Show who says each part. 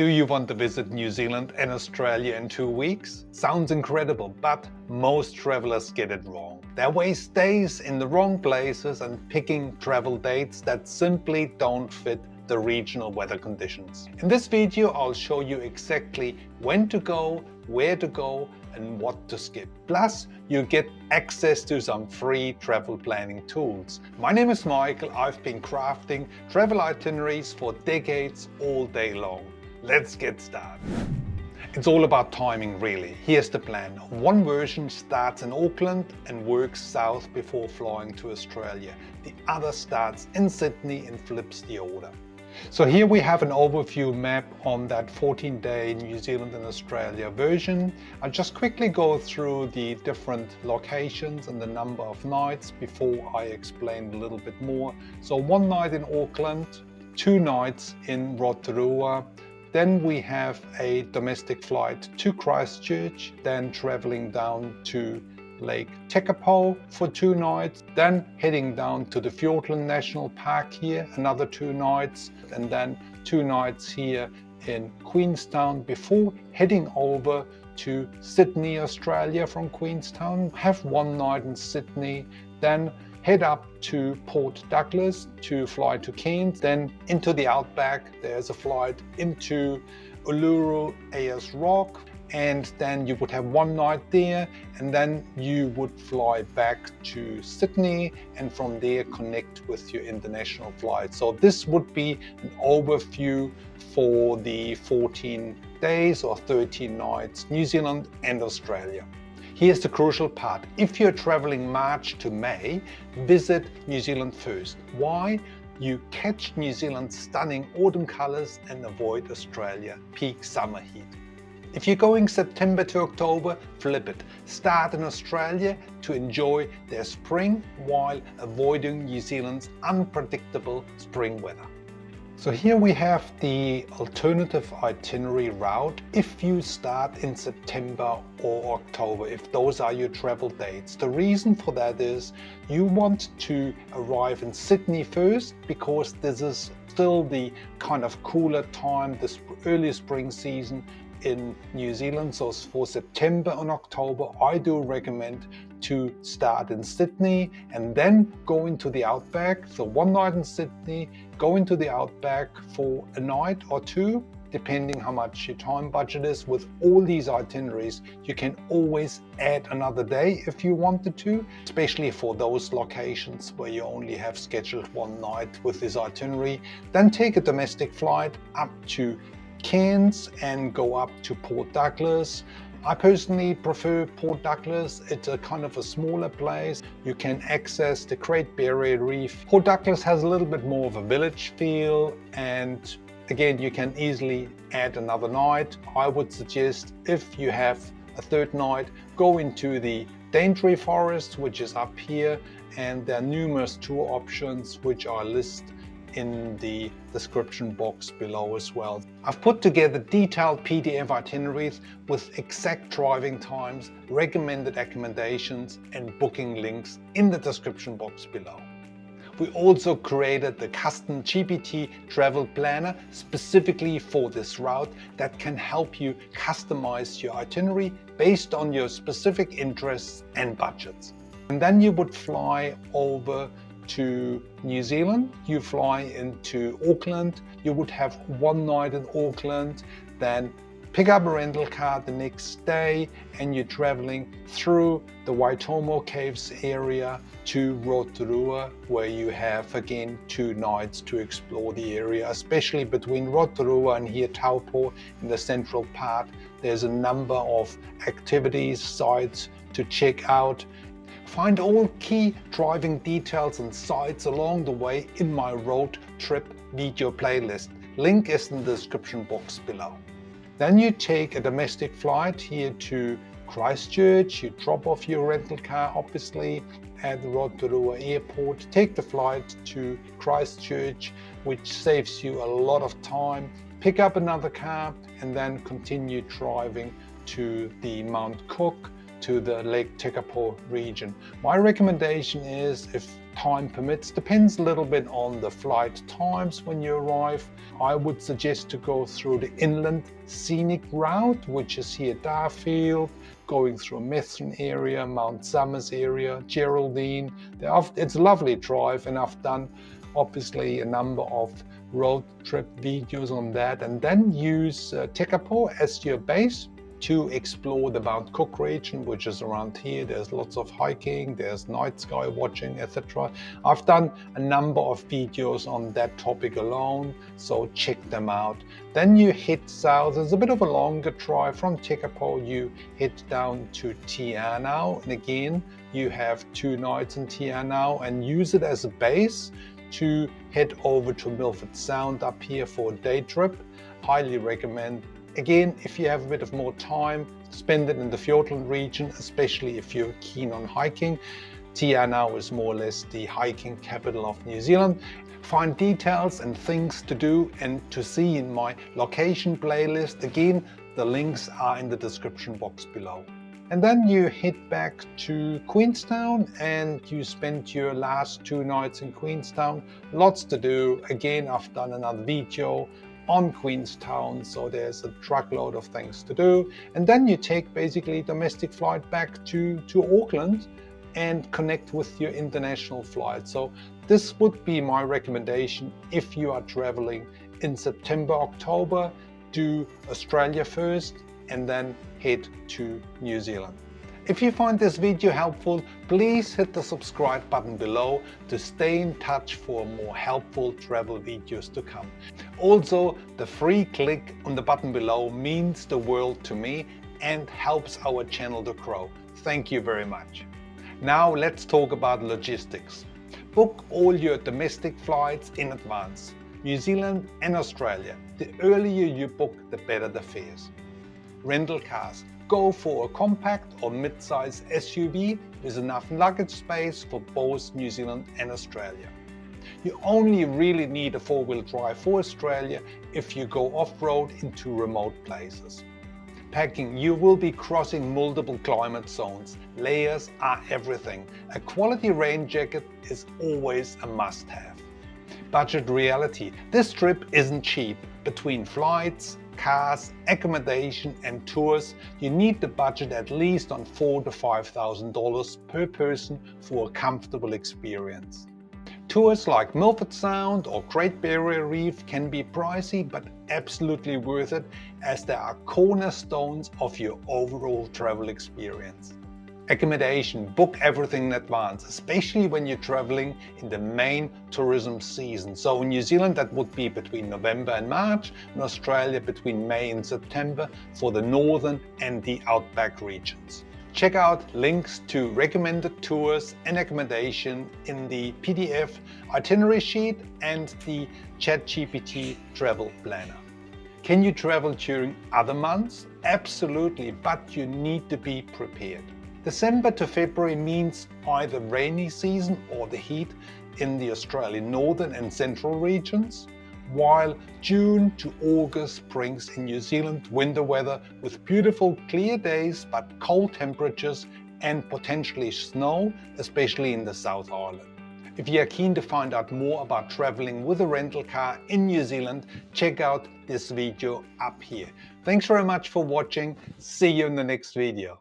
Speaker 1: Do you want to visit New Zealand and Australia in 2 weeks? Sounds incredible, but most travelers get it wrong. They waste days in the wrong places and picking travel dates that simply don't fit the regional weather conditions. In this video, I'll show you exactly when to go, where to go, and what to skip. Plus, you get access to some free travel planning tools. My name is Michael. I've been crafting travel itineraries for decades all day long. Let's get started. It's all about timing, really. Here's the plan. One version starts in Auckland and works south before flying to Australia. The other starts in Sydney and flips the order. So here we have an overview map on that 14-day New Zealand and Australia version. I'll just quickly go through the different locations and the number of nights before I explain a little bit more. So 1 night in Auckland, 2 nights in Rotorua. Then we have a domestic flight to Christchurch, then traveling down to Lake Tekapo for 2 nights, then heading down to the Fiordland National Park here, another 2 nights, and then 2 nights here in Queenstown before heading over to Sydney, Australia from Queenstown. Have 1 night in Sydney, then head up to Port Douglas to fly to Cairns, then into the outback. There's a flight into Uluru, Ayers Rock, and then you would have 1 night there, and then you would fly back to Sydney and from there connect with your international flight. So this would be an overview for the 14 days or 13 nights, New Zealand and Australia. Here's the crucial part. If you're traveling March to May, visit New Zealand first. Why? You catch New Zealand's stunning autumn colors and avoid Australia peak summer heat. If you're going September to October, flip it. Start in Australia to enjoy their spring while avoiding New Zealand's unpredictable spring weather. So here we have the alternative itinerary route if you start in September or October, if those are your travel dates. The reason for that is you want to arrive in Sydney first because this is still the kind of cooler time, this early spring season in New Zealand. So for September and October, I do recommend to start in Sydney and then go into the outback. So 1 night in Sydney, go into the outback for a night or 2, depending how much your time budget is. With all these itineraries, you can always add another day if you wanted to, especially for those locations where you only have scheduled 1 night with this itinerary. Then take a domestic flight up to Cairns and go up to Port Douglas. I personally prefer Port Douglas. It's a kind of a smaller place. You can access the Great Barrier Reef. Port Douglas has a little bit more of a village feel, and again, you can easily add another night. I would suggest if you have a 3rd night, go into the Daintree Forest, which is up here, and there are numerous tour options which are listed in the description box below as well. I've put together detailed PDF itineraries with exact driving times, recommended accommodations, and booking links in the description box below. We also created the custom GPT travel planner specifically for this route that can help you customize your itinerary based on your specific interests and budgets. And then you would fly over to New Zealand, you fly into Auckland, you would have 1 night in Auckland, then pick up a rental car the next day and you're traveling through the Waitomo Caves area to Rotorua, where you have again 2 nights to explore the area, especially between Rotorua and here Taupo in the central part. There's a number of activities, sites to check out. Find all key driving details and sites along the way in my road trip video playlist. Link is in the description box below. Then you take a domestic flight here to Christchurch. You drop off your rental car, obviously, at the Rotorua airport. Take the flight to Christchurch, which saves you a lot of time. Pick up another car and then continue driving to the Mount Cook to the Lake 𝗬𝗂𝗃 region. My recommendation is, if time permits, depends a little bit on the flight times when you arrive, I would suggest to go through the inland scenic route, which is here 𝗥𝗏𝗹𝗆, going through Methven area, Mount Somers area, Geraldine. It's a lovely drive, and I've done obviously a number of road trip videos on that, and then use 𝗬𝗂𝗃 as your base to explore the Mount Cook region, which is around here. There's lots of hiking, there's night sky watching, etc. I've done a number of videos on that topic alone, so check them out. Then you head south. It's a bit of a longer drive from 𝗬𝗂𝗃. You head down to 𝗬𝗏𝗃, and again you have 2 nights in 𝗬𝗏𝗃, and use it as a base to head over to Milford Sound up here for a day trip. Highly recommend. Again, if you have a bit of more time, spend it in the fjordland region, especially if you're keen on hiking. 𝗬𝗏𝗃 is more or less the hiking capital of New Zealand. Find details and things to do and to see in my location playlist. Again, the links are in the description box below. And then you head back to Queenstown and you spend your last 2 nights in Queenstown. Lots to do. Again, I've done another video on Queenstown, so there's a truckload of things to do. And then you take basically domestic flight back to Auckland and connect with your international flight. So this would be my recommendation if you are traveling in September, October. Do Australia first and then head to New Zealand. If you find this video helpful, please hit the subscribe button below to stay in touch for more helpful travel videos to come. Also, the free click on the button below means the world to me and helps our channel to grow. Thank you very much. Now let's talk about logistics. Book all your domestic flights in advance. New Zealand and Australia. The earlier you book, the better the fares. Rental cars. Go for a compact or mid-size SUV with enough luggage space for both New Zealand and Australia. You only really need a 4-wheel drive for Australia if you go off-road into remote places. Packing. You will be crossing multiple climate zones. Layers are everything. A quality rain jacket is always a must-have. Budget reality. This trip isn't cheap. Between flights, cars, accommodation and tours, you need to budget at least on $4,000 to $5,000 per person for a comfortable experience. Tours like Milford Sound or Great Barrier Reef can be pricey, but absolutely worth it, as they are cornerstones of your overall travel experience. Accommodation. Book everything in advance, especially when you're traveling in the main tourism season. So in New Zealand, that would be between November and March, in Australia between May and September for the northern and the outback regions. Check out links to recommended tours and accommodation in the PDF itinerary sheet and the ChatGPT travel planner. Can you travel during other months? Absolutely, but you need to be prepared. December to February means either rainy season or the heat in the Australian northern and central regions, while June to August brings in New Zealand winter weather with beautiful clear days but cold temperatures and potentially snow, especially in the South Island. If you are keen to find out more about traveling with a rental car in New Zealand, check out this video up here. Thanks very much for watching. See you in the next video.